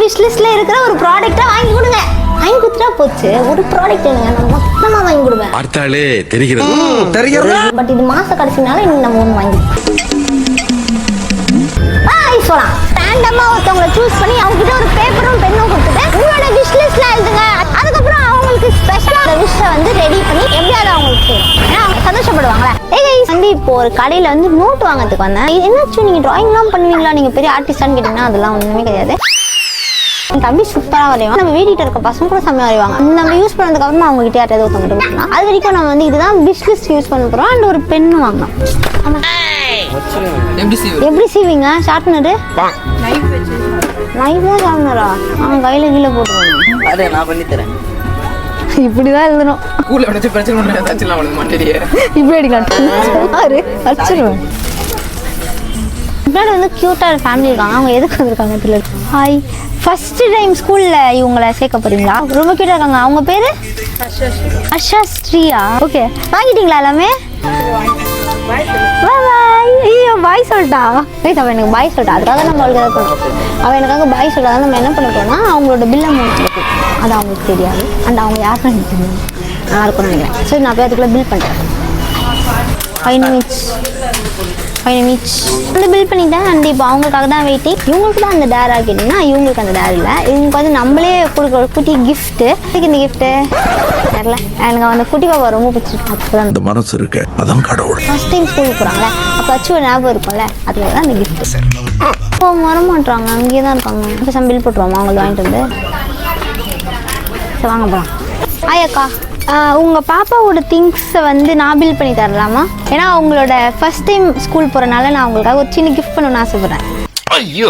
Wish லிஸ்ட்ல இருக்கிற ஒரு ப்ராடக்ட்டை வாங்கி கொடுங்க. வாங்கி கொடுத்தா போச்சு. ஒரு ப்ராடக்ட் இல்லைங்க, நான் மொத்தமா வாங்கி கொடுப்பேன். பார்த்தாலே தெரிகிறது. பட் இது மாச கடைசினால இன்னும் நம்ம ஒன்று வாங்கி சொல்லலாம். ரேண்டமா ஒருத்தவங்களை சூஸ் பண்ணி அவங்க கிட்ட ஒரு பேப்பரும் பெண்ணும் கொடுத்துட்டு உங்களோட விஷ் லிஸ்ட்ல எழுதுங்க. அதுக்கப்புறம் அவங்களுக்கு ஸ்பெஷலா விஷ் வந்து ரெடி பண்ணி எப்படியாவது அவங்களுக்கு செய்யணும். ஏன்னா அவங்க சந்தோஷப்படுவாங்களே. வந்து இப்போ ஒரு கடையில வந்து நோட் வாங்கிறதுக்கு வந்தேன். என்னாச்சும் நீங்க டிராயிங்லாம் பண்ணுவீங்களா, நீங்க பெரிய ஆர்டிஸ்டான்னு கேட்டீங்கன்னா அதெல்லாம் ஒண்ணுமே கிடையாது. தம்பி சூப்பரா வரைவாங்க. நம்ம வீடிட்டு இருக்க பசங்க கூட செம்மையா வரைவாங்க. நம்ம யூஸ் பண்ணதுக்கு அப்புறமா அவங்க கிட்ட யாராவது ஒருத்தவங்க கொடுக்கலாம். அது வரைக்கும் நம்ம வந்து இதுதான் விஷ் லிஸ்ட் யூஸ் பண்ண போறோம். அண்ட் ஒரு பென்னு வாங்கலாம். எப்படி சீவிங்க? ஷார்ப்னரு நைஃப் தான் ஷார்ப்னரா? அவன் கையில கீழே போட்டுருவாங்க. அதை நான் பண்ணி தரேன். இப்படிதான் எழுதணும். ஸ்கூல்ல உனக்கு பிரச்சனை பண்ண ஏதாச்சும் அவனுக்கு மாட்டேறியே. இப்படி அடிக்கலாம். அடிச்சிருவேன். முன்னாடி வந்து கியூட்டா ஒரு ஃபேமிலி இருக்காங்க. அவங்க எதுக்கு வந்திருக்காங்க தெரியல. ஹாய், ஃபர்ஸ்ட் டைம் ஸ்கூல்ல இவங்களை சேர்க்க போறீங்களா? ரொம்ப கியூட்டா இருக்காங்க. அவங்க பேரு அர்ஷா ஸ்ரீயா? ஓகே, வாங்கிட்டீங்களா எல்லாமே? பாய். ஐயோ பாய் சொல்லிட்டா. அவன் எனக்கு பாய் சொல்லிட்டா. அதுக்காக நம்ம அவளுக்கு எதாவது பண்ணுறோம். அவன் எனக்காக பாய் சொல்லிட்டா. நம்ம என்ன பண்ண போறோம்னா அவங்களோட பில் அமௌண்ட் அது அவங்களுக்கு தெரியாது. அண்ட் அவங்க யாருன்னு எனக்கு தெரியும். நல்லா இருக்கும்னு நினைக்கிறேன். சரி, நான் போய் அதுக்குள்ள பில் பண்ணுறேன். 5 நிமிட்ஸ் வந்து பில் பண்ணிட்டேன். அண்ட் இப்போ அவங்களுக்காக தான் வெயிட்டிங். இவங்களுக்கு தான் அந்த டேரா கேட்டிங்கன்னா இவங்களுக்கு அந்த டேர் இல்லை. இவங்களுக்கு வந்து நம்மளே கொடுக்குற ஒரு குட்டி கிஃப்ட்டு. இந்த கிஃப்ட்டு தெரியல, எனக்கு அந்த குட்டி பாப்பா ரொம்ப பிடிச்சிருக்கு. அப்போதான் அந்த மனசு இருக்கு, அதான் கடவுள். ஃபர்ஸ்ட் டைம் ஸ்கூலுக்கு போகிறாங்களே, அப்போ அச்சு ஒரு ஞாபகம் இருக்கும்ல, அதுக்காக தான் அந்த கிஃப்ட். இப்போ வர மாட்டாங்க, அங்கேயே தான் இருக்காங்க. இப்போ சம் பில் போட்டுருவோமா அவங்களுக்கு வாங்கிட்டு வந்து? சரி வாங்க போகலாம். ஆயாக்கா, உங்கள் பாப்பாவோட திங்ஸை வந்து நான் பில் பண்ணி தரலாமா? ஏன்னா அவங்களோட ஃபர்ஸ்ட் டைம் ஸ்கூல் போகிறனால நான் அவங்களுக்காக ஒரு சின்ன கிஃப்ட் பண்ணணும்னு ஆசைப்பட்றேன். ஐயோ,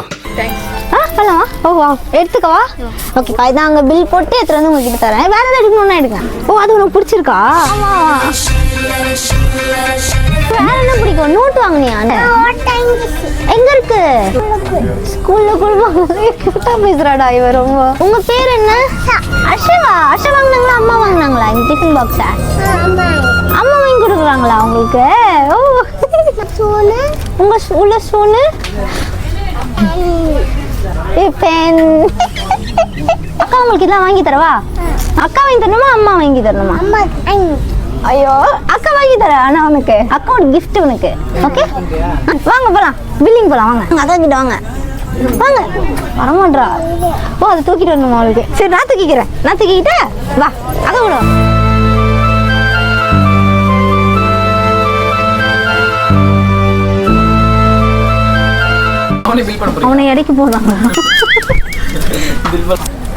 பண்ணலாமா? ஓ வா, எடுத்துக்கவா? ஓகேக்கா, இதான் அங்கே பில் போட்டு எடுத்துகிட்டு வந்து உங்ககிட்ட தரேன். வேறு எதாவது எடுக்கணும்னா எடுங்க. ஓ, அது உனக்கு பிடிச்சிருக்கா? ஆமாம். வேறு என்ன பிடிக்கும்? நோட் வாங்கினியா? எங்கே இருக்கு? ஸ்கூலில் கொடுப்பாங்க. பேசுகிறாடா இவ ரொம்ப. உங்கள் பேர் என்ன? அஷவா. அஷா வாங்கினாங்களா அம்மா வாங்கினாங்களா இந்த டிஃபன் பாக்ஸை? அம்மா வாங்கி கொடுக்குறாங்களா உங்களுக்கு? ஓ, உங்கள் உள்ள ஸ்பூனு, பென். அக்கா உங்களுக்கு இதெல்லாம் வாங்கி தரவா? அக்கா வாங்கி தரணுமா அம்மா வாங்கி தரணுமா? ஐயோ, அக்கா வாங்கி தர. ஆனா உனக்கு அக்காவோட கிஃப்ட் உனக்கு. ஓகே, வாங்க போலாம். பில்லிங் போலாம் வாங்க. அக்கா கிட்ட வாங்க. வாங்க. வரமாட்றா. ஓ, அதை தூக்கிட்டு வரணுமா அவளுக்கு? சரி, நான் தூக்கிக்கிறேன். நான் தூக்கிக்கிட்டே வா. அக்கா கூட அவனை இடைக்கு போடுறாங்க.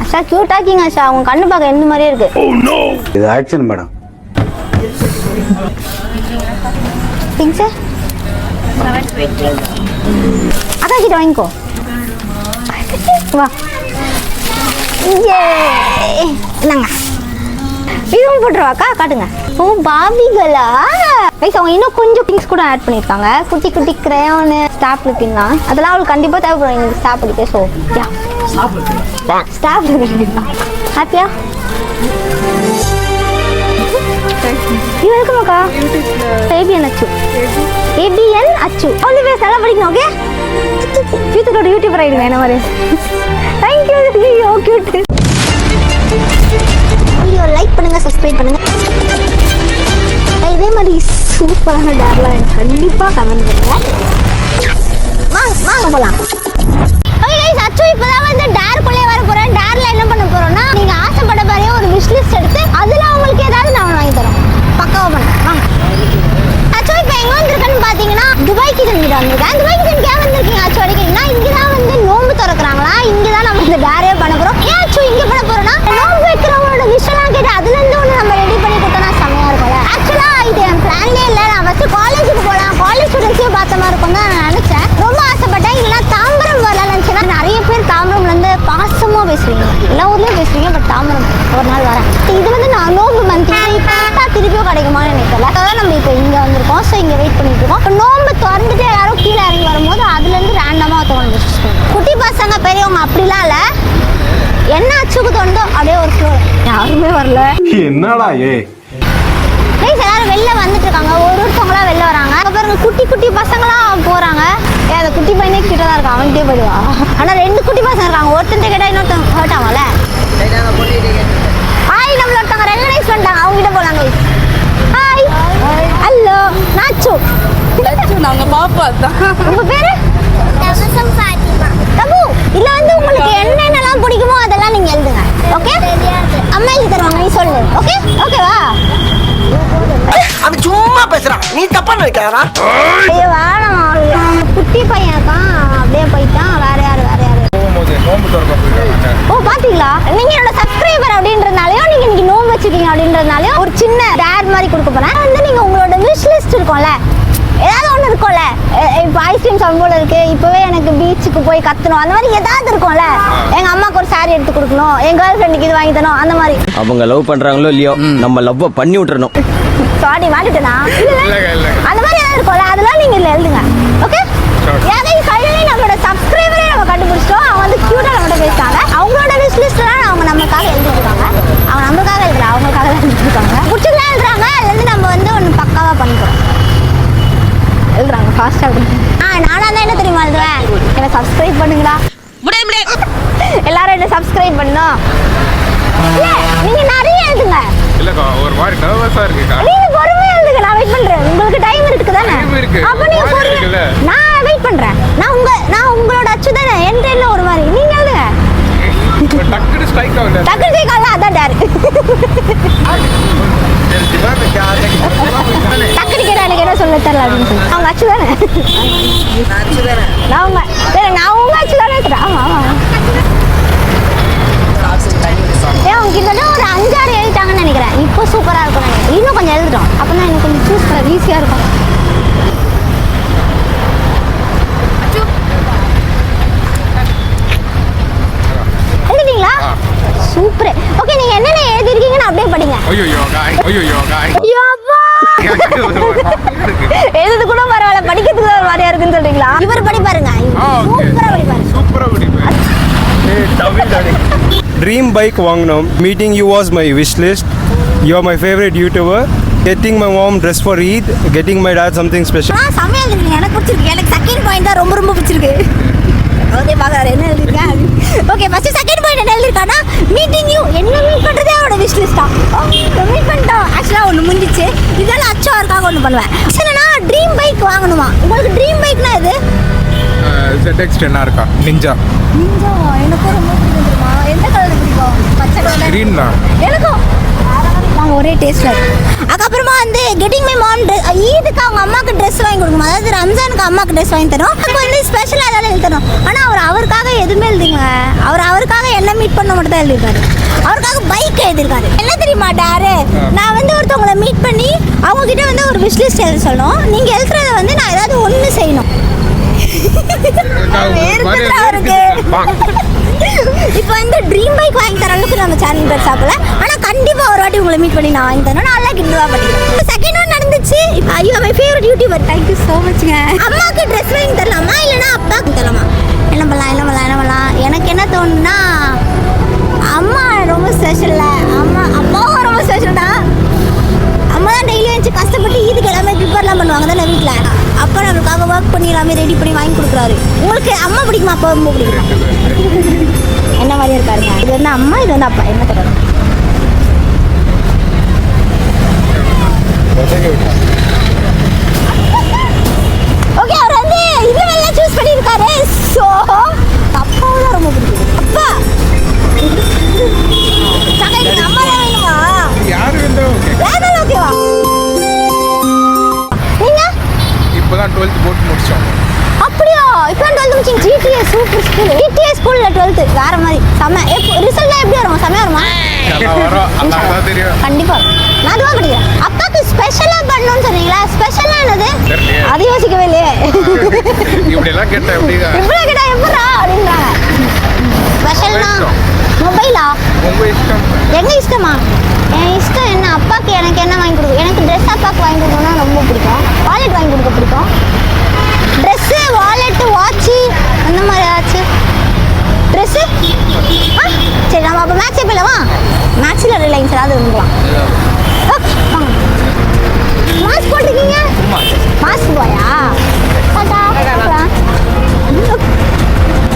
அஷா கியூட் ஆக்கிங்க. அஷா அவங்க கண்ணு பார்க்க எந்த மாதிரியே இருக்கு. இது ஆக்ஷன் மேடம். திங்ஸ் அக்கா கிட்ட வாங்கிக்கோ. வா. என்னங்க இதுவும் போட்டுருவாக்கா? காட்டுங்க. ஓ, பாபிகளா? அவங்க இன்னும் கொஞ்சம் திங்ஸ் கூட ஆட் பண்ணியிருக்காங்க. குட்டி குட்டி கிரேயானு, ஸ்டாப்லர் பின்லாம். அதெல்லாம் அவளுக்கு கண்டிப்பாக தேவைப்படும் எனக்கு ஸ்டாப் அடிக்க. ஸோ யா, ஸ்டாப்லர் பின். ஹாப்பியா? இது இருக்குமாக்கா? ஏபிஎன் அச்சு. ஏபிஎன் அச்சு. All the best. நல்லா படிக்கணும். ஓகே, ஃபியூச்சரோட யூடியூபர் ஆயிடுங்க என்ன மாதிரி. தேங்க்யூ. ஐயோ கியூட். வீடியோ லைக் பண்ணுங்க, சப்ஸ்கிரைப் பண்ணுங்க. இதே மாதிரி சூப்பரான டேர்லாம் எனக்கு கண்டிப்பாக கமெண்ட் பண்ணுங்க. வாங்க போகலாம். ஓகே கைஸ், அச்சு இப்போதான் வந்து டேருக்குள்ளே வர போகிறேன். டேரில் என்ன பண்ண போகிறோம்னா, நீங்கள் ஆசைப்பட்ட மாதிரியே ஒரு விஷ் லிஸ்ட் எடுத்து அதில் அவங்களுக்கு ஏதாவது நான் வாங்கி தரோம். பக்காவாக பண்ணுறேன். வாங்க. அச்சு இப்போ எங்கே வந்திருக்கேன்னு பார்த்தீங்கன்னா துபாய் கிச்சன் கிட்ட வந்திருக்கேன். துபாய் கிச்சன் ஏன் வந்திருக்கீங்க அச்சு அடிக்கிறீங்கன்னா, இங்கே தான் வந்து நோம்பு திறக்கிறாங்களா, இங்கே தான் நம்ம இந்த டேரே பண்ண போகிறோம். ஏன் அச்சு இங்கே பண்ண போகிறோம்னா, நோம்பு வைக்கிறவங்களோட விஷயம்லாம் கேட்டு அதுலேருந்து ஒன்று நம்ம ரெடி பண்ணி கொடுத்தோன்னா செம்மையாக இருக்கும்ல. ஆக்சுவலாக இது என் பிளான்லேயே இல்லை. நான் ஃபஸ்ட்டு காலேஜுக்கு போகலாம், காலேஜ் ஸ்டூடெண்ட்ஸையும் பார்த்த மாதிரி இருக்கும் தான் நான் நினச்சேன். ரொம்ப ஆசைப்பட்டேன். இல்லைனா தாம்பரம் வரலாம்னு நினச்சேன்னா, நிறைய பேர் தாம்பரம்லேருந்து பாசமாக பேசுவீங்க. எல்லா ஊர்லேயும் பேசுவீங்க. பட் தாம்பரம் ஒரு நாள் வரேன். இது வந்து நான் நோம்பு மந்த் இப்போ திருப்பியும் கிடைக்குமான்னு எனக்கு தெரியல. அதான் நம்ம இப்போ இங்கே வந்திருக்கோம். ஸோ இங்கே வெயிட் பண்ணிட்டு இருக்கோம். இப்போ நோம்பு திறந்துட்டு யாரும் கீழே இறங்கி வரும்போது அதுலேருந்து ரேண்டமாக ஒருத்தவங்க குட்டி பசங்க பெரியவங்க அப்படிலாம் இல்லை. என்ன அச்சுக்கு தோணுதோ அப்படியே ஒரு ஃப்ளோர். யாருமே வரல. என்னடா ஏ எல்லாரும் வெளில வந்துட்டு இருக்காங்க. ஒருத்தவங்களா வெளில வராங்க. அப்புறம் குட்டி குட்டி பசங்களாம் போறாங்க. அந்த குட்டி பையனே கிட்ட தான் இருக்கான். அவன்கிட்டே போயிடுவா. ஆனா 2 குட்டி பசங்க இருக்காங்க. ஒருத்தன் கேட்டா இன்னொருத்தன் நாங்க பாப்பா தான். உங்க பேரு தபு. இதுல வந்து உங்களுக்கு என்னென்னலாம் பிடிக்குமோ அதெல்லாம் நீங்க எழுதுங்க. ஓகே, அம்மா எழுதி தருவாங்க, நீ சொல்லு. ஓகே, ஓகேவா? அவன் சும்மா பேசுறான், நீ தப்பா நினைக்காதா? ஐயோ வேணாம், குட்டி பையன் இருக்கான், அப்படியே போயிட்டான். வேற யாரு? ஓ பாத்தீங்களா, நீங்க என்னோட சப்ஸ்கிரைபர் அப்படின்றதுனாலயும் நீங்க இன்னைக்கு நோம்பு வச்சிருக்கீங்க அப்படின்றதுனாலயும் ஒரு சின்ன டேர் மாதிரி கொடுக்க போறேன். வந்து நீங்க உங்களோட விஷ் லிஸ்ட் இருக்கும்ல, ஏதாவது ஒண்ணு இருக்கும்ல, இப்போ ஐஸ்கிரீம் சம்போல இருக்கு, இப்பவே எனக்கு பீச்சுக்கு போய் கத்தணும், அந்த மாதிரி ஏதாவது இருக்கும்ல. எங்க அம்மாக்கு ஒரு சாரி எடுத்து கொடுக்கணும், என் கேர்ள் ஃப்ரெண்டுக்கு இது வாங்கி தரணும், அந்த மாதிரி. அவங்க லவ் பண்றாங்களோ இல்லையோ, நம்ம லவ் பண்ணி விட்டுறணும். சாரி மாட்டிட்டேனா? அந்த மாதிரி ஏதாவது இருக்கும்ல, அதெல்லாம் நீங்க இதுல எழுதுங்க. ஓகே, ஏதாவது ஃபைனலி நம்மளோட சப்ஸ்கிரைபரே நம்ம கண்டுபிடிச்சிட்டோம். அவங்க வந்து கியூட்டா நம்மகிட்ட பேசுறாங்க. அவங்களோட விஷ் லிஸ்ட்லாம் அவங்க நமக்காக எழுதிருக்காங்க. அவங்க நமக்காக எழுதுல, அவங்களுக்காக தான் எழுதிருக்காங்க. பிடிச்சதுலாம் எழுதுறாங்க. அதுல இருந்து நம்ம வந்து ஒன்று பக்காவா பண்ணிக்கிறோம். எழுதுறாங்க ஃபாஸ்டா. நானா தான் என்ன தெரியுமா எழுதுவேன், என்ன சப்ஸ்கிரைப் பண்ணுங்களா, எல்லாரும் என்ன சப்ஸ்கிரைப் பண்ணணும். நீங்க நிறைய எழுதுங்க. இல்லக்கா ஒரு மாதிரி நர்வஸா இருக்குக்கா. நீங்க பொறுமையா எழுதுங்க, நான் வெயிட் பண்றேன். உங்களுக்கு டைம் இருக்கு தானே? அப்ப நீங்க பொறுமையா, நான் வெயிட் பண்றேன். நான் உங்களோட அச்சு தானே, என் டைம்ல ஒரு மாதிரி நீங்க எழுதுங்க. டக்குனு ஸ்ட்ரைக் ஆகுது. டக்குனு ஸ்ட்ரைக் ஆகல, அதான் டேர். டக்குனு கேட்டா எனக்கு என்ன சொல்ல தெரியல அப்படின்னு சொல்லி. அவங்க அச்சு தானே, நான் உங்க அச்சு தானே. ஆமா ஆமா. அவங்க கிட்டத்தட்ட ஒரு 5-6 எழுதிட்டாங்கன்னு நினைக்கிறேன். இப்போ சூப்பரா இருக்கும் நினைக்கிறேன். இன்னும் கொஞ்சம் எழுதிட்டோம், அப்பதான் எனக்கு கொஞ்சம் சூஸ் பண்ண ஈஸியா இருக்கும். எழுதிட்டீங்களா? சூப்பர். ஓகே, நீங்க என்னென்ன எழுதிருக்கீங்கன்னு அப்படியே படிங்க. ஐயோ காய். எழுது கூட பரவாயில்ல, படிக்கிறதுக்கு ஒரு மாதிரியா இருக்குன்னு சொல்றீங்களா? இவர் படி பாருங்க, சூப்பரா படிப்பாரு. Dream bike வாங்கணும். Meeting you was my wish list. You are my favorite YouTuber. Getting my mom dress for Eid. Getting my dad something special. செம்மையா எழுதிருக்கீங்க, எனக்கு பிடிச்சிருக்கு. எனக்கு செகண்ட் பாயிண்ட் தான் ரொம்ப பிடிச்சிருக்கு. ஓகே, பாக்குறாரு என்ன எழுதிருக்கேன். ஓகே, ஃபர்ஸ்ட் செகண்ட் பாயிண்ட் என்ன எழுதிருக்கானா, மீட்டிங் யூ. என்ன மீட் பண்றதே அவரோட விஷ் லிஸ்டா. மீட் பண்ணிட்டோம். ஆக்சுவலா ஒன்று முடிஞ்சிச்சு. இதெல்லாம் அச்சாருக்காக ஒன்று பண்ணுவேன். ஆக்சுவலா ட்ரீம் பைக் வாங்கணுமா? உங்களுக்கு ட்ரீம் பைக்னா இது ZX10 இருக்கா? நிஞ்சா. எனக்கு ரொம்ப பிடிக்குமா? எந்த கலர் பிடிக்கும்? பச்சை கலர். கிரீன் தான் எனக்கும். நாங்கள் ஒரே டேஸ்ட்ல இருக்கும். அதுக்கப்புறமா வந்து கெட்டிங் மை மாம் ஈதுக்கு அவங்க அம்மாவுக்கு ட்ரெஸ் வாங்கி கொடுக்கணும். அதாவது ரம்ஜானுக்கு அம்மாவுக்கு ட்ரெஸ் வாங்கி தரும். அப்போ வந்து ஸ்பெஷலாக ஏதாவது எழுதணும். ஆனால் அவருக்காக எதுவுமே எழுதிங்க. அவருக்காக என்ன மீட் பண்ண மட்டும் தான் எழுதியிருக்காரு. அவருக்காக பைக் எழுதியிருக்காரு. என்ன தெரியுமா டாரு, நான் வந்து ஒருத்தவங்களை மீட் பண்ணி அவங்க கிட்ட வந்து ஒரு விஷ் லிஸ்ட் எழுத சொல்லணும். நீங்கள் எழுதுறத வந்து நான் ஏதாவது ஒன்று செய்யணும். இப்போ வந்து ட்ரீம் பைக் வாங்கி தர அளவுக்கு நம்ம சேனல் பேர் சாப்பிடல. ஆனால் கண்டிப்பாக ஒரு வாட்டி உங்களை மீட் பண்ணி நான் வாங்கி தரணும். நல்லா கிண்டுவா பண்ணிக்கிறேன். செகண்ட் ஒன் நடந்துச்சு. ஐயோ my favourite YouTuber, thank you so மச்ங்க. அம்மாவுக்கு ட்ரெஸ் வாங்கி தரலாமா இல்லைன்னா அப்பாவுக்கு தரலாமா? என்ன பண்ணலாம்? எனக்கு என்ன தோணுன்னா, அம்மா ரொம்ப ஸ்பெஷல்ல, அப்பாவும் ரொம்ப ஸ்பெஷல் தான். அம்மா தான் டெய்லி வச்சு கஷ்டப்பட்டு இதுக்கு எல்லாமே ப்ரிப்பேர்லாம் பண்ணுவாங்க தானே வீட்டில். அப்பா நம்மளுக்காக ஒர்க் பண்ணி எல்லாமே ரெடி பண்ணி வாங்கி கொடுக்குறாரு. உங்களுக்கு அம்மா பிடிக்குமா அப்பா ரொம்ப பிடிக்குமா? என்ன மாதிரியே இருக்காருங்க. இது வந்து அம்மா, இது வந்து அப்பா. என்ன தரணும்? ஓகே, அவர் வந்து இது எல்லாம் சூஸ் பண்ணியிருக்காரு. ஸோ அப்பாவும் தான் ரொம்ப பிடிக்கும். அப்பா அம்மா தான் வேணுமா? யாரு வேண்டாம். ஓகேவா? நீங்க இப்போதான் 12th போட்டு முடிச்சோம். அப்படியா? இப்போ 12th முடிச்சீங்க. GTA super school. GTA ஸ்கூல்ல 12th வேற மாதிரி செம. ரிசல்ட்லாம் எப்படி வரும்? செமையா வருமா? வரும், அதான் தெரியும். கண்டிப்பா. நான் அதுவா படிக்கிறேன். அப்பாக்கு ஸ்பெஷலா பண்ணணும்னு சொன்னீங்களா? ஸ்பெஷலா என்னது? அது யோசிக்கவே இல்லையே. இப்படி எல்லாம் கேட்டா எப்படிங்க? இப்படி கேட்டா எப்படா அப்படின்றாங்க. ஸ்பெஷல்னா மொபைலா? உங்க இஷ்டம். எங்க இஷ்டமா? என் இஷ்டம் என்ன? அப்பாக்கு எனக்கு என்ன வாங்கி கொடுக்கும்? எனக்கு ட்ரெஸ் அப்பாவுக்கு வாங்கி கொடுக்கணும்னா ரொம்ப பிடிக்கும். வாலெட் வாங்கி கொடுக்க பிடிக்கும். ட்ரெஸ்ஸு, வாலெட்டு, வாட்சு அந்த மாதிரி ஏதாச்சும். ட்ரெஸ்ஸு சரி, நம்ம அப்போ மேட்சே போயிடலாமா? மேட்ச்சில் ரிலையன்ஸ் ஏதாவது இருந்துக்கலாம். ஓகே வாங்க. மாஸ்க் போட்டிருக்கீங்க? மாஸ்க் போயா?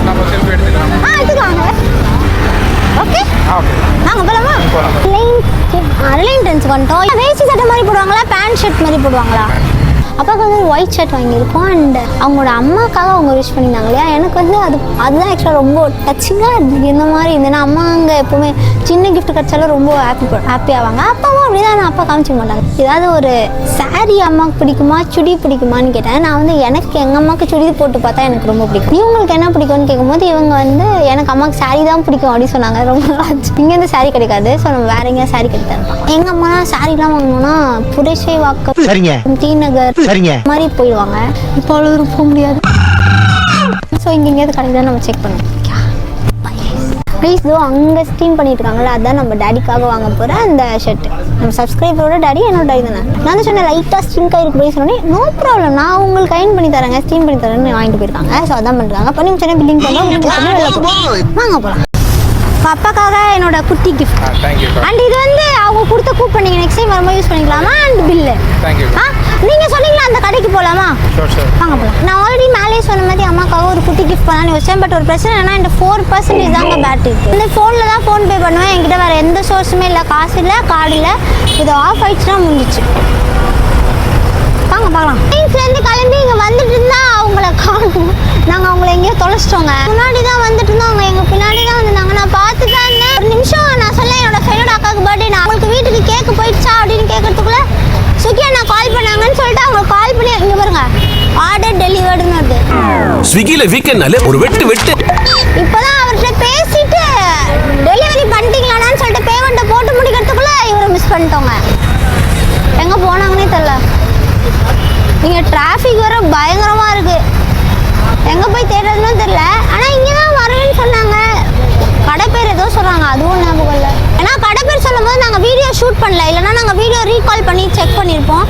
நம்ம செல்ஃபி எடுத்துக்கலாம். எடுத்துக்கலாங்க. ஓகே நாங்கள் போகலாமா? ரிலையன்ஸ் ட்ரெண்ட்ஸ் வந்துட்டோம். வேஷ்டி சட்டை மாதிரி போடுவாங்களா, பேண்ட் ஷர்ட் மாதிரி போடுவாங்களா? அப்பாவுக்கு வந்து ஒயிட் ஷர்ட் வாங்கியிருக்கோம். அண்ட் அவங்களோட அம்மாக்காக அவங்க விஷ் பண்ணியிருந்தாங்க இல்லையா, எனக்கு வந்து அதுதான் ஆக்சுவலாக ரொம்ப டச்சிங்காக இருந்துச்சு. இந்த மாதிரி இருந்தேன்னா அம்மா அங்கே எப்போவுமே சின்ன கிஃப்ட் கிடச்சாலும் ரொம்ப ஹாப்பி ஆவாங்க. அப்பாவும் அப்படிதான், நான் அப்பா காமிச்சிக்க மாட்டாங்க. ஏதாவது ஒரு சாரீ அம்மாவுக்கு பிடிக்குமா சுடி பிடிக்குமான்னு கேட்டேன். நான் வந்து எனக்கு எங்கள் அம்மாவுக்கு சுடி போட்டு பார்த்தா எனக்கு ரொம்ப பிடிக்கும். இவங்களுக்கு என்ன பிடிக்கும்னு கேட்கும்போது இவங்க வந்து எனக்கு அம்மாவுக்கு சாரீ தான் பிடிக்கும் அப்படின்னு சொன்னாங்க. ரொம்ப இங்கேருந்து சாரீ கிடைக்காது, ஸோ நம்ம வேற எங்கேயா சாரீ கிடைக்காது. எங்கள் அம்மா சாரீலாம் வாங்கணும்னா புரட்சி வாக்கம், சரிங்க, டி நகர், சரிங்க மாதிரி போயிடுவாங்க. இப்போ அவ்வளோ போக முடியாது. ஸோ இங்கே எங்கேயாவது கிடைக்குதான் நம்ம செக் பண்ணுவோம். ப்ளீஸ் தோ அங்கே ஸ்டீம் பண்ணிட்டு இருக்காங்களா, அதுதான் நம்ம டேடிக்காக வாங்க போகிற அந்த ஷர்ட். நம்ம சப்ஸ்கிரைபரோட டேடி என்னோட டேடி தானே. நான் வந்து சொன்னேன் லைட்டாக ஸ்டீம் ஆகிருக்கு அப்படின்னு சொன்னேன். நோ ப்ராப்ளம், நான் உங்களுக்கு அயன் பண்ணி தரேங்க, ஸ்டீம் பண்ணி தரேன்னு வாங்கிட்டு போயிருக்காங்க. ஸோ அதான் பண்ணுறாங்க. பண்ணி சொன்னேன் பில்லிங் பண்ணோம், வாங்க போகலாம். அப்பாக்காக என்னோட குட்டி கிஃப்ட். தேங்க்யூ. அண்ட் இது வந்து அவங்க கொடுத்த கூப்பன், நீங்கள் நெக்ஸ்ட் டைம் வரும்போது யூஸ் பண்ணிக்கலாமா? And bill thank you. நீங்கள் சொன்னீங்களா அந்த கடைக்கு போகலாமா? ஷோர். வாங்க போகலாம். நான் ஆல்ரெடி மேலே சொன்ன மாதிரி அம்மாக்காக ஒரு குட்டி கிஃப்ட் பண்ணலான்னு யோசிச்சேன். பட் ஒரு பிரச்சனை என்னன்னா இந்த 4% தாங்க பேட்டரி இருக்குது. இந்த ஃபோனில் தான் ஃபோன்பே பண்ணுவேன். என்கிட்ட வேறு எந்த சோர்ஸுமே இல்லை, காசு இல்லை, கார்டு இல்லை. இது ஆஃப் ஆயிடுச்சுன்னா முடிஞ்சிச்சு. வாங்க பார்க்கலாம். வீட்டிலேருந்து கிளம்பி இங்கே வந்துட்டு இருந்தா அவங்கள காணும். நாங்கள் அவங்கள எங்கேயோ தொலைச்சிட்டோங்க. முன்னாடி தான் வந்துட்டு இருந்தோம், அவங்க எங்கள் பின்னாடி தான் வந்துருந்தாங்க. நான் பார்த்துட்டு தான் இருந்தேன். ஒரு நிமிஷம் நான் சொல்ல, என்னோட ஃப்ரெண்டோட அக்காவுக்கு பர்த்டே, நான் அவங்களுக்கு வீட்டுக்கு கேக்கு போயிடுச்சா அப்படின்னு கேட்கறதுக்குள்ள சுகியா நான் கால் பண்ணாங்கன்னு சொல்லிட்டு அவங்க கால் பண்ணி இங்கே பாருங்க ஆர்டர் டெலிவர்டுன்னு வருது. ஸ்விக்கில வீக்கெண்ட்னாலே ஒரு வெட்டு இப்போதான் அவர்கிட்ட பேசிட்டு டெலிவரி பண்ணிட்டீங்களான்னு சொல்லிட்டு பேமெண்ட்டை போட்டு முடிக்கிறதுக்குள்ள இவரை மிஸ் பண்ணிட்டோங்க. எங்கே போனாங்கன்னே தெரில. இங்கே டிராஃபிக் வர பயங்கரமாக இருக்குது, எங்கே போய் தேடுறதுன்னு தெரில. ஆனால் இங்கே தான் வரேன்னு சொன்னாங்க. கடை பேர் ஏதோ சொல்கிறாங்க, அதுவும் ஞாபகம் இல்லை. ஏன்னா கடை பேர் சொல்லும் போது நாங்கள் வீடியோ ஷூட் பண்ணல, இல்லைனா நாங்கள் வீடியோ ரீகால் பண்ணி செக் பண்ணியிருப்போம்.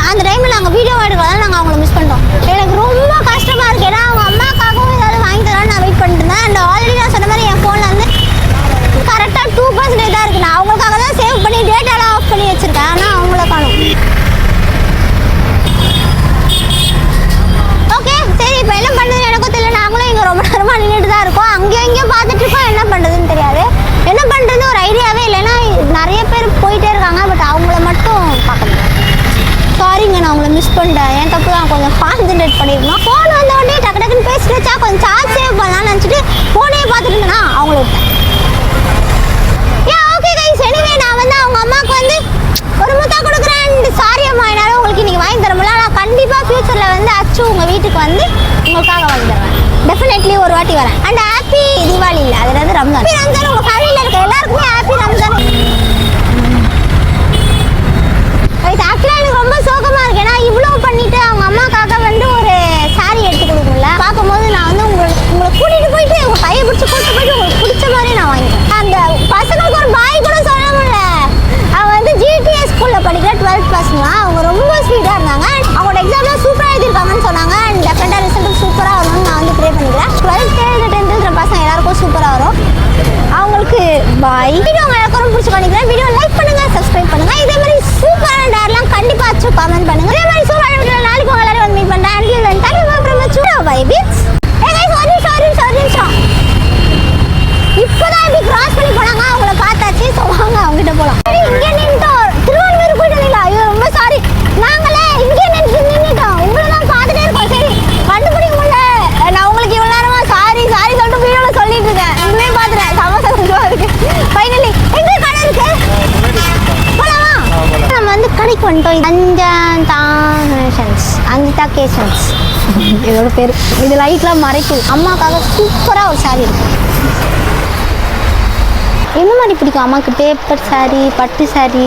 அந்த டைமில் நாங்கள் வீடியோ எடுக்கிறதால நாங்கள் அவங்கள மிஸ் பண்ணிட்டோம். எனக்கு ரொம்ப கஷ்டமாக இருக்குது. ஏன்னா அவங்க அம்மாக்காகவும் ஏதாவது வாங்கி தரான்னு நான் வெயிட் பண்ணிட்டு இருந்தேன். அண்ட் ஆல்ரெடி நான் சொன்ன மாதிரி என் ஃபோனில் வந்து கரெக்டாக 2% தான் இருக்குது. நான் அவங்களுக்காக தான் சேவ் பண்ணி டேட்டாலாம் ஆஃப் பண்ணி வச்சுருக்கேன். ஆனால் அவங்கள காணும். ஓகே சரி, இப்போ என்ன பண்ணுறது எனக்கும் தெரியல. நாங்களும் இங்கே ரொம்ப நேரமாக நின்றுட்டு தான் இருக்கோம். அங்கேயும் இங்கேயும் பார்த்துட்டு இருக்கோம், என்ன பண்ணுறதுன்னு தெரியாது. என்ன பண்ணுறது ஒரு ஐடியாவே இல்லைன்னா நிறைய பேர் போயிட்டே இருக்காங்க. பட் அவங்கள மட்டும் பார்க்க முடியாது. சாரிங்க, நான் அவங்கள மிஸ் பண்ணிட்டேன். என் தப்பு தான், கொஞ்சம் கான்சன்ட்ரேட் பண்ணியிருந்தோம். ஃபோன் வந்த உடனே டக்கு டக்குன்னு பேசிட்டு வச்சா கொஞ்சம் சார்ஜ் சேவ் பண்ணலாம்னு நினச்சிட்டு ஃபோனே பார்த்துட்டு இருந்தேன்னா அவங்கள விட்டேன். ஓகே கைஸ், எனிவே நான் வந்து அவங்க அம்மாவுக்கு வந்து ஒரு முத்தா கொடுக்குறேன். சாரி அம்மா, என்னால் உங்களுக்கு இன்றைக்கி வாங்கி தர முடியல. நான் கண்டிப்பாக ஃப்யூச்சரில் வந்து அச்சு உங்கள் வீட்டுக்கு வந்து உங்களுக்காக வாங்கி தருவேன். டெஃபினெட்லி ஒரு வாட்டி வரேன். அண்ட் ஹாப்பி தீபாவளி இல்லை, அது வந்து ரம்ஜான். ரம்ஜான் உங்கள் ஃபேமிலியில் இருக்க எல்லாருக்குமே ஹாப்பி ரம்ஜான். ஆக்சுவலாக எனக்கு ரொம்ப சோகமாக இருக்கு. ஏன்னா இவ்வளோ பண்ணிவிட்டு அவங்க அம்மாக்காக வந்து ஒரு சாரி எடுத்து கொடுக்கல. பார்க்கும்போது நான் வந்து உங்களை கூட்டிகிட்டு போயிட்டு உங்கள் கையை பிடிச்சி கூட்டிட்டு போயிட்டு உங்களுக்கு பிடிச்ச மாதிரி நான் வாங்கிட்டேன். அந்த பசங்களுக்கு ஒரு பாய் கூட சொல்ல முடியல. அவங்க வந்து GTS ஸ்கூலில் படிக்கிற 12th பசங்க. அவங்க ரொம்ப ஸ்வீட்டாக இருந்தாங்க. அவங்களோட எக்ஸாம்லாம் சூப்பராக எழுதியிருக்காங்கன்னு சொன்னாங்க. அண்ட் டெஃபினட்டாக ரிசல்ட் சூப்பராக வரும்னு நான் வந்து ப்ரே பண்ணிக்கிறேன். 12th 10th பசங்க எல்லாருக்கும் சூப்பராக வரும். அவங்களுக்கு பாய். வீடியோ உங்கள் எல்லாருக்கும் பிடிச்சி பண்ணிக்கிறேன். வீடியோ லைக் பண்ணுங்கள், சப்ஸ்கிரைப் பண்ணுங்கள். இதே மாதிரி சூப்பரான டேர்லாம் கண்டிப்பாக அச்சு கமெண்ட் பண்ணுங்கள். இதே மாதிரி சூப்பரான வீடியோ நாளைக்கு உங்கள் எல்லாரும் வந்து மீட் பண்ணுறேன். ஒரு நிமிஷம் இப்போதான் இப்படி கிராஸ் பண்ணி போனாங்க. அவங்கள பார்த்தாச்சு. ஸோ வாங்க அவங்ககிட்ட போகலாம். இங்கே நின்றுட்டோம். திருவாரூர் போயிட்டு வந்தீங்களா? ஐயோ ரொம்ப சாரி. நாங்களே இங்கே நின்றுட்டோம். உங்களை தான் பார்த்துட்டே இருக்கோம். சரி கண்டுபிடிக்க முடியல. நான் உங்களுக்கு இவ்வளோ நேரமா சாரி சொல்லிட்டு வீடியோவில் சொல்லிட்டு இருக்கேன். உங்களே பார்த்துட்டேன். சமோசா இருக்கு. ஃபைனலி எங்கே கடை இருக்கு? போலாமா? நம்ம வந்து கடைக்கு வந்துட்டோம். அஞ்சிதா கேஷன்ஸ் இதோட பேர். இது லைட்லாம் மறைக்குது. அம்மாக்காக சூப்பராக ஒரு சாரி இருக்கு. எந்த மாதிரி பிடிக்கும் அம்மாவுக்கு? பேப்பர் சாரி, பட்டு சாரி,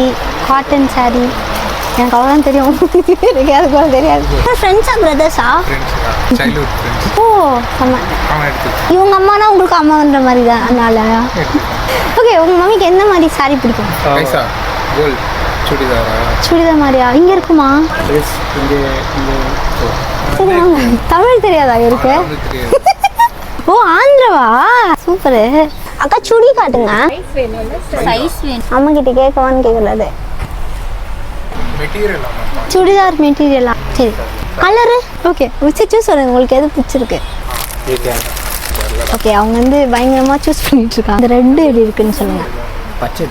காட்டன் சாரி, எனக்கு அவ்வளோதான் தெரியும். எனக்கு அது கூட தெரியாது. ஃப்ரெண்ட்ஸா பிரதர்ஸா? Childhood friends. ஓ ஆமாம். இவங்க அம்மானா உங்களுக்கு அம்மான்ற மாதிரி தான். அதனால ஓகே. உங்கள் மம்மிக்கு எந்த மாதிரி சாரி பிடிக்கும்? பைசா கோல்ட் சுடிதார் மாதிரியா? இங்கே இருக்குமா? சரி வாங்க. தமிழ் தெரியாதா இருக்கு? ஓ ஆந்திரவா? சூப்பரு. அக்கா சுடி காட்டுங்க. சைஸ் வேணும். அம்மா கிட்ட கேட்கவான்னு கேட்கலாது. சுடிதார் மெட்டீரியலா? சரி கலரு ஓகே. சூஸ் பண்ணுங்க, உங்களுக்கு எது பிடிச்சிருக்கு. ஓகே அவங்க வந்து பயங்கரமாக சூஸ் பண்ணிட்டு இருக்காங்க. அந்த ரெட்டு எப்படி இருக்குன்னு சொல்லுங்க. பச்சை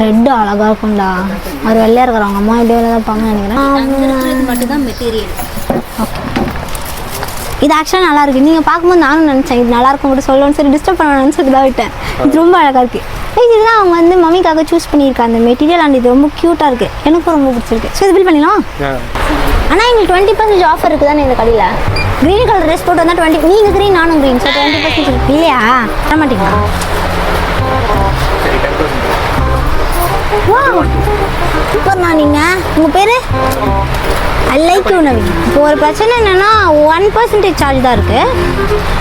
ரெட்டு அழகா இருக்கும்டா. அவர் வெள்ளையா இருக்கிறவங்க அம்மா இப்படி தான் பாங்க நினைக்கிறேன். மட்டும்தான் மெட்டீரியல். ஓகே, இது ஆக்சுவலாக நல்லா இருக்கு. நீங்கள் பார்க்கும்போது நானும் நினச்சேன் இது நல்லா இருக்கும், மட்டும் சொல்லணும்னு சரி டிஸ்டர்ப் பண்ணணும்னு சொல்லி தான் விட்டேன். இது ரொம்ப அழகாக இருக்குது. இதுதான் அவங்க வந்து மம்மிக்காக சூஸ் பண்ணியிருக்காங்க அந்த மெட்டீரியல். அண்ட் இது ரொம்ப க்யூட்டாக இருக்குது, எனக்கும் ரொம்ப பிடிச்சிருக்கு. ஸோ இது பில் பண்ணிடலாம். ஆனால் எங்களுக்கு 20% ஆஃபர் இருக்குது தானே இந்த கடையில். க்ரீன் கலர் ட்ரெஸ் போட்டு வந்தால் 20, நீங்கள் க்ரீன் நானும் க்ரீன், ஸோ 20% இல்லையா? தர மாட்டீங்களா? சூப்பர்ண்ணா. நீங்கள் உங்கள் பேர் ஐ லைக் யூ நவீன். இப்போ ஒரு பிரச்சனை என்னென்னா 1% சார்ஜ் தான் இருக்குது.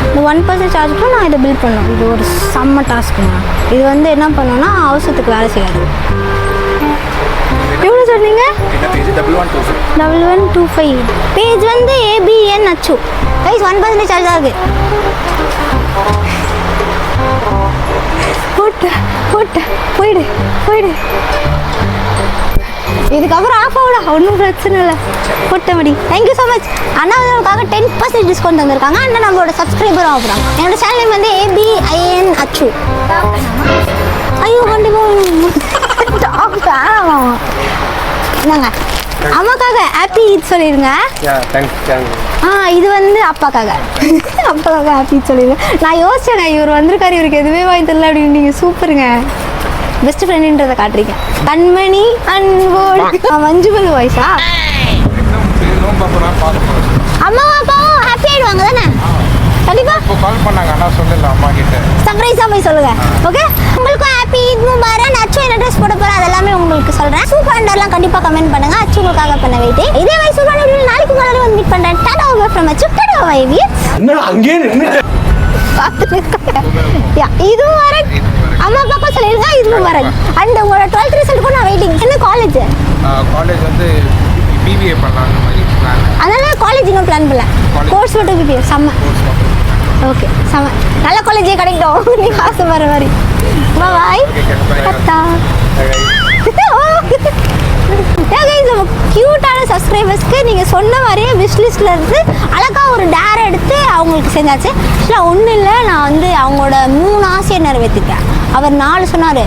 இந்த 1% சார்ஜுக்கு நான் இதை பில் பண்ணணும். இது ஒரு செம்ம டாஸ்க்குங்க. இது வந்து என்ன பண்ணணும்னா அவசரத்துக்கு வேலை செய்யாது. எவ்வளோ சொன்னீங்க? 1125. பேஜ் வந்து ABN அச்சு கைஸ். 1% சார்ஜ் தான் இருக்குது. போயிடு. இதுக்கப்புறம் ஆஃப் ஆகுடா, ஒன்றும் பிரச்சனை இல்லை. போட்டபடி தேங்க்யூ ஸோ மச். அண்ணா வந்து நமக்காக 10% டிஸ்கவுண்ட் தந்திருக்காங்க. அண்ணா நம்மளோட சப்ஸ்கிரைபரும் ஆகுறாங்க. என்னோட சேனல் நேம் வந்து ABIN அச்சு. ஐயோ கண்டிப்பாக என்னங்க அம்மாக்காக ஹாப்பி ஈத் சொல்லிடுங்க. இது வந்து அப்பாக்காக ஹாப்பி ஈத் சொல்லிடுங்க. நான் யோசிச்சேங்க இவர் வந்திருக்காரு, இவருக்கு எதுவுமே வாங்கி தரல அப்படின்னு. நீங்கள் சூப்பருங்க, பெஸ்ட் ஃப்ரெண்டுன்றதை காட்டுறீங்க. கண்மணி அன்போடு மஞ்சுமல் வாய்ஸா? அம்மாவும் அப்பாவும் ஹாப்பி ஆயிடுவாங்க தானே? கண்டிப்பா கால் பண்ணாங்க, அண்ணா சொல்லல அம்மா கிட்ட. சர்ப்ரைஸா போய் சொல்லுங்க. ஓகே, உங்களுக்கும் ஹாப்பி ஈத் முபாரக். அச்சு என்ன ட்ரெஸ் போட போறேன் அதெல்லாமே உங்களுக்கு சொல்றேன். சூப்பர் அண்டர்லாம் கண்டிப்பா கமெண்ட் பண்ணுங்க. அச்சு உங்களுக்காக பண்ண வெயிட்டிங். இதே மாதிரி சூப்பர் அண்டர் நாளைக்கு முன்னாடி வந்து மீட் பண்றேன். டாடா ஃப்ரம் அச்சு. டாடா வைவி. என்ன அங்கே நின்னு இது முபாரக். அம்மா பாப்பா சொல்லிருங்க இது முபாரக். அண்ட் உங்களோட 12th ரிசல்ட்க்கு நான் வெயிட்டிங். என்ன காலேஜ்? காலேஜ் வந்து BBA பண்ணலாம் அந்த மாதிரி பிளான். அதனால காலேஜ் இன்னும் பிளான் பண்ணல. கோர்ஸ் மட்டும் BBA செம்ம. ஓகே செம்ம. நல்ல காலேஜே கிடைக்கட்டும் நீ ஆசைப்படுற மாதிரி. பாய் கத்தா. நம்ம க்யூட்டான சப்ஸ்கிரைபர்ஸ்க்கு நீங்கள் சொன்ன மாதிரியே விஷ்லிஸ்டில் இருந்து அழகாக ஒரு டேர் எடுத்து அவங்களுக்கு செஞ்சாச்சு. ஆக்சுவலாக ஒன்றும் இல்லை, நான் வந்து அவங்களோட 3 ஆசையை நிறைவேற்றிட்டேன். அவர் 4 சொன்னார்.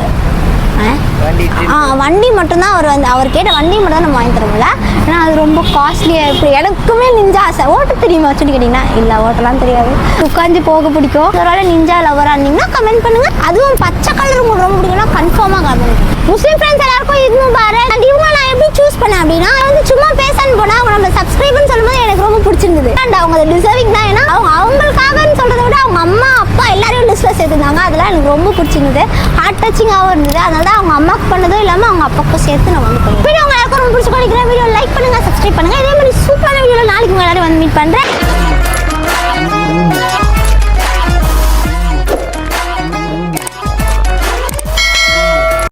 வண்டி மட்டும்தான் அவர் வந்து அவர் கேட்ட வண்டி மட்டும் தான் நம்ம வாங்கி தரோம்ல. ஏன்னா அது ரொம்ப காஸ்ட்லியாக. இப்படி எனக்குமே நிஞ்சா ஆசை. ஓட்ட தெரியுமா சொல்லி கேட்டிங்கன்னா இல்லை, ஓட்டலாம் தெரியாது. உட்காந்து போக பிடிக்கும். ஒருவேளை நிஞ்சா லவராக இருந்தீங்கன்னா கமெண்ட் பண்ணுங்கள். அதுவும் பச்சை கலர் உங்களுக்கு ரொம்ப பிடிக்கும்னா கன்ஃபார்மாக கமெண்ட். முஸ்லீம் ஃப்ரெண்ட்ஸ் எல்லாருக்கும் இது முபாரக். அண்ட் இவங்க நான் எப்படி சூஸ் பண்ணேன் அப்படின்னா வந்து சும்மா பேசன்னு போனால் அவங்க நம்ம சப்ஸ்கிரைப்னு சொல்லும்போது எனக்கு ரொம்ப பிடிச்சிருந்தது. அண்ட் அவங்க டிசர்விங் தான். ஏன்னா அவங்களுக்காகன்னு சொல்கிறத விட அவங்க அம்மா அப்பா எல்லாரையும் லிஸ்ட்டில் சேர்த்துருந்தாங்க. அதெல்லாம் எனக்கு ரொம்ப பிடிச்சிருந்தது. ஹார்ட் டச்சிங்காகவும் இருந்தது. அதனால தான் அவங்க அம்மாவுக்கு பண்ணதும் இல்லாமல் அவங்க அப்பாவுக்கும் சேர்த்து நான் வந்து வீடியோ உங்க எல்லாருக்கும் ரொம்ப பிடிச்சி படிக்கிறேன். வீடியோ லைக் பண்ணுங்கள், சப்ஸ்கிரைப் பண்ணுங்கள். இதே மாதிரி சூப்பரான வீடியோவில் நாளைக்கு உங்க எல்லாரும் வந்து மீட் பண்ணுறேன்.